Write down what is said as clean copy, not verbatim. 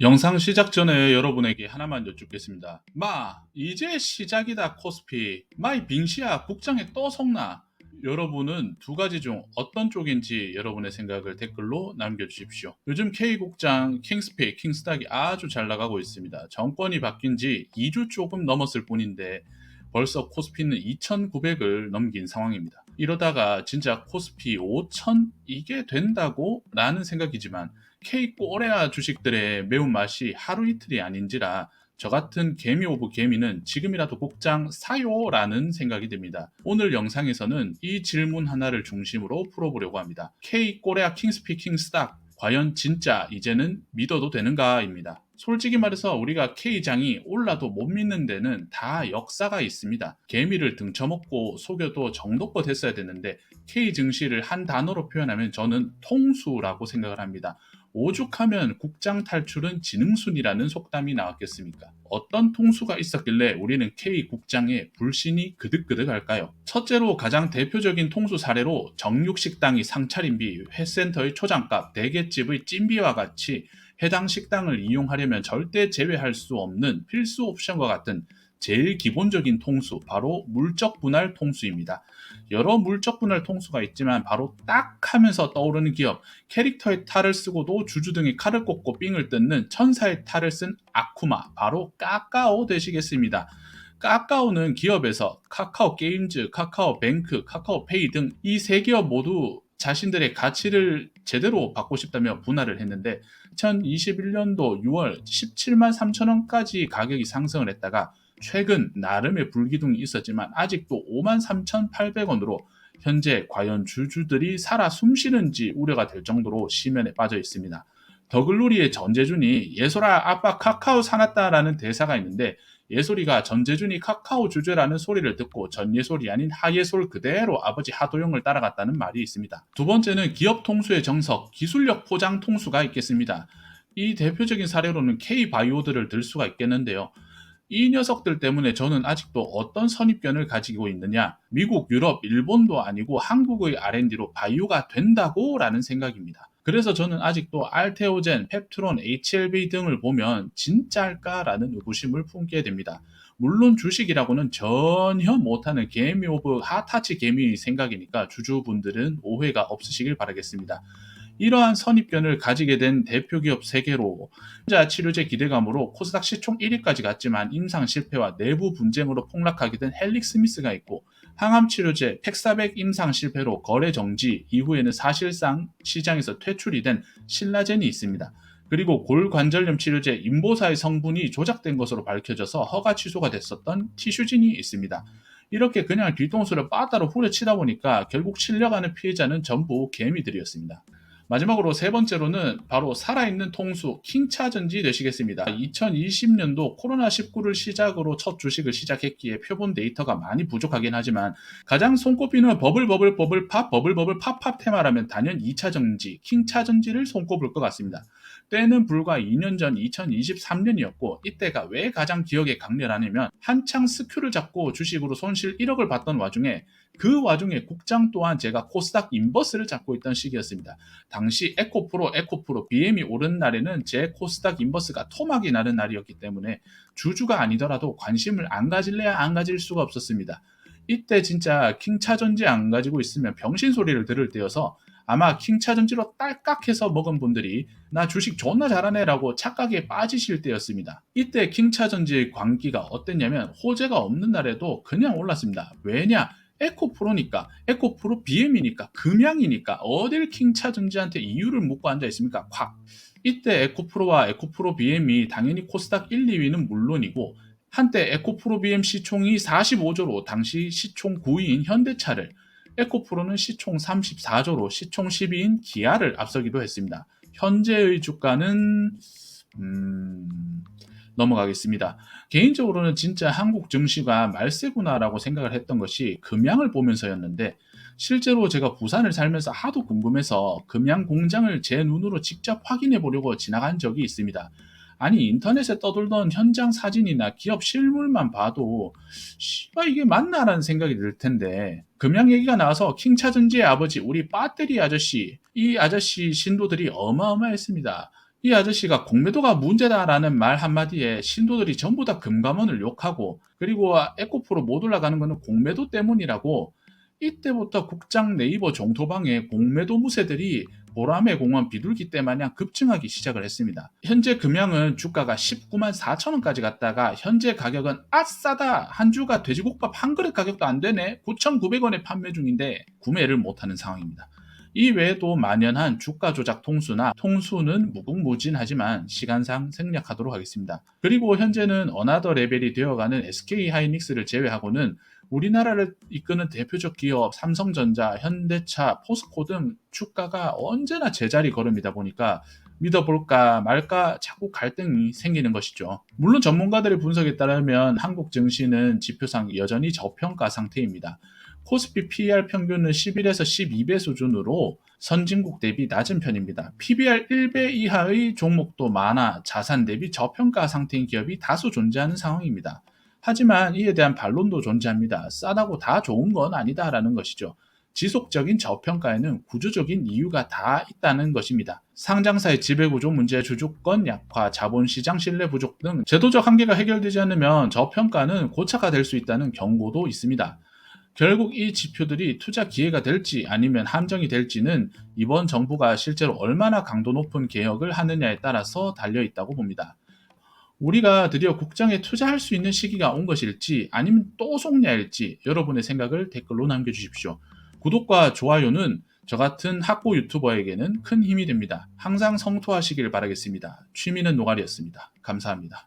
영상 시작 전에 여러분에게 하나만 여쭙겠습니다. 이제 시작이다 코스피. 이 빙시야 국장에 또 속나? 여러분은 두 가지 중 어떤 쪽인지 여러분의 생각을 댓글로 남겨주십시오. 요즘 K국장 킹스피, 킹스닥이 아주 잘 나가고 있습니다. 정권이 바뀐 지 2주 조금 넘었을 뿐인데 벌써 코스피는 2,900을 넘긴 상황입니다. 이러다가 진짜 코스피 5,000 이게 된다고? 라는 생각이지만 K 꼬레아 주식들의 매운맛이 하루 이틀이 아닌지라 저 같은 개미 오브 개미는 지금이라도 국장 사요라는 생각이 듭니다. 오늘 영상에서는 이 질문 하나를 중심으로 풀어보려고 합니다. K 꼬레아 킹스피 킹스닥 과연 진짜 이제는 믿어도 되는가입니다. 솔직히 말해서 우리가 K장이 올라도 못 믿는 데는 다 역사가 있습니다. 개미를 등쳐먹고 속여도 정도껏 했어야 되는데 K 증시를 한 단어로 표현하면 저는 통수라고 생각을 합니다. 오죽하면 국장 탈출은 지능순이라는 속담이 나왔겠습니까? 어떤 통수가 있었길래 우리는 K 국장의 불신이 그득그득할까요? 첫째로 가장 대표적인 통수 사례로 정육식당이 상차림비, 회센터의 초장값, 대게집의 찜비와 같이 해당 식당을 이용하려면 절대 제외할 수 없는 필수 옵션과 같은 제일 기본적인 통수, 바로 물적 분할 통수입니다. 여러 물적 분할 통수가 있지만 바로 딱 하면서 떠오르는 기업, 캐릭터의 탈을 쓰고도 주주 등의 칼을 꽂고 삥을 뜯는 천사의 탈을 쓴 아쿠마, 바로 까까오 되시겠습니다. 까까오는 기업에서 카카오 게임즈, 카카오 뱅크, 카카오페이 등 이 세 기업 모두 자신들의 가치를 제대로 받고 싶다며 분할을 했는데 2021년도 6월 17만 3천 원까지 가격이 상승을 했다가 최근 나름의 불기둥이 있었지만 아직도 5만 3,800원으로 현재 과연 주주들이 살아 숨쉬는지 우려가 될 정도로 시면에 빠져 있습니다. 더글로리의 전재준이 예솔아 아빠 카카오 사놨다라는 대사가 있는데 예솔이가 전재준이 카카오 주제라는 소리를 듣고 전예솔이 아닌 하예솔 그대로 아버지 하도영을 따라갔다는 말이 있습니다. 두 번째는 기업 통수의 정석, 기술력 포장 통수가 있겠습니다. 이 대표적인 사례로는 K바이오들을 들 수가 있겠는데요. 이 녀석들 때문에 저는 아직도 어떤 선입견을 가지고 있느냐, 미국, 유럽, 일본도 아니고 한국의 R&D로 바이오가 된다고? 라는 생각입니다. 그래서 저는 아직도 알테오젠, 펩트론, HLB 등을 보면 진짜일까라는 의구심을 품게 됩니다. 물론 주식이라고는 전혀 못하는 개미 오브 핫타치 개미의 생각이니까 주주분들은 오해가 없으시길 바라겠습니다. 이러한 선입견을 가지게 된 대표 기업 3개로 혼자 치료제 기대감으로 코스닥 시총 1위까지 갔지만 임상 실패와 내부 분쟁으로 폭락하게 된 헬릭스미스가 있고, 항암 치료제 팩사백 임상 실패로 거래 정지 이후에는 사실상 시장에서 퇴출이 된 신라젠이 있습니다. 그리고 골관절염 치료제 인보사의 성분이 조작된 것으로 밝혀져서 허가 취소가 됐었던 티슈진이 있습니다. 이렇게 그냥 뒤통수를 빠따로 후려치다 보니까 결국 실려가는 피해자는 전부 개미들이었습니다. 마지막으로 세 번째로는 바로 살아있는 통수 킹차전지 되시겠습니다. 2020년도 코로나19를 시작으로 첫 주식을 시작했기에 표본 데이터가 많이 부족하긴 하지만 가장 손꼽히는 버블 팝 테마라면 단연 2차전지 킹차전지를 손꼽을 것 같습니다. 때는 불과 2년 전 2023년이었고 이때가 왜 가장 기억에 강렬하냐면 한창 스큐를 잡고 주식으로 손실 1억을 봤던 와중에 그 와중에 국장 또한 제가 코스닥 인버스를 잡고 있던 시기였습니다. 당시 에코프로 BM이 오른 날에는 제 코스닥 인버스가 토막이 나는 날이었기 때문에 주주가 아니더라도 관심을 안 가질래야 안 가질 수가 없었습니다. 이때 진짜 킹차전지 안 가지고 있으면 병신 소리를 들을 때여서 아마 킹차전지로 딸깍해서 먹은 분들이 나 주식 존나 잘하네 라고 착각에 빠지실 때였습니다. 이때 킹차전지의 광기가 어땠냐면 호재가 없는 날에도 그냥 올랐습니다. 왜냐? 에코프로니까, 에코프로 BM이니까, 금양이니까 어딜 킹차전지한테 이유를 묻고 앉아 있습니까? 콱. 이때 에코프로와 에코프로 BM이 당연히 코스닥 1, 2위는 물론이고 한때 에코프로 BM 시총이 45조로 당시 시총 9위인 현대차를, 에코프로는 시총 34조로 시총 10위인 기아를 앞서기도 했습니다. 현재의 주가는 넘어가겠습니다. 개인적으로는 진짜 한국 증시가 말세구나라고 생각을 했던 것이 금양을 보면서였는데 실제로 제가 부산을 살면서 하도 궁금해서 금양 공장을 제 눈으로 직접 확인해 보려고 지나간 적이 있습니다. 아니 인터넷에 떠돌던 현장 사진이나 기업 실물만 봐도 씨발 이게 맞나라는 생각이 들 텐데 금양 얘기가 나와서 킹차전지의 아버지 우리 배터리 아저씨, 이 아저씨 신도들이 어마어마했습니다. 이 아저씨가 공매도가 문제다라는 말 한마디에 신도들이 전부 다 금감원을 욕하고, 그리고 에코프로 못 올라가는 거는 공매도 때문이라고. 이때부터 국장 네이버 종토방에 공매도 무새들이 보라매 공원 비둘기 떼 마냥 급증하기 시작을 했습니다. 현재 금양은 주가가 19만 4천 원까지 갔다가 현재 가격은 아싸다, 한 주가 돼지국밥 한 그릇 가격도 안 되네, 9,900원에 판매 중인데 구매를 못하는 상황입니다. 이 외에도 만연한 주가 조작 통수는 무궁무진하지만 시간상 생략하도록 하겠습니다. 그리고 현재는 어나더 레벨이 되어가는 SK하이닉스를 제외하고는 우리나라를 이끄는 대표적 기업 삼성전자, 현대차, 포스코 등 주가가 언제나 제자리 걸음이다 보니까 믿어볼까 말까 자꾸 갈등이 생기는 것이죠. 물론 전문가들의 분석에 따르면 한국 증시는 지표상 여전히 저평가 상태입니다. 코스피 PER 평균은 11에서 12배 수준으로 선진국 대비 낮은 편입니다. PBR 1배 이하의 종목도 많아 자산 대비 저평가 상태인 기업이 다수 존재하는 상황입니다. 하지만 이에 대한 반론도 존재합니다. 싸다고 다 좋은 건 아니다라는 것이죠. 지속적인 저평가에는 구조적인 이유가 다 있다는 것입니다. 상장사의 지배구조 문제, 주주권 약화, 자본시장 신뢰 부족 등 제도적 한계가 해결되지 않으면 저평가는 고착화 될 수 있다는 경고도 있습니다. 결국 이 지표들이 투자 기회가 될지 아니면 함정이 될지는 이번 정부가 실제로 얼마나 강도 높은 개혁을 하느냐에 따라서 달려 있다고 봅니다. 우리가 드디어 국장에 투자할 수 있는 시기가 온 것일지 아니면 또 속냐일지 여러분의 생각을 댓글로 남겨주십시오. 구독과 좋아요는 저 같은 학고 유튜버에게는 큰 힘이 됩니다. 항상 성토하시길 바라겠습니다. 취미는 노가리였습니다. 감사합니다.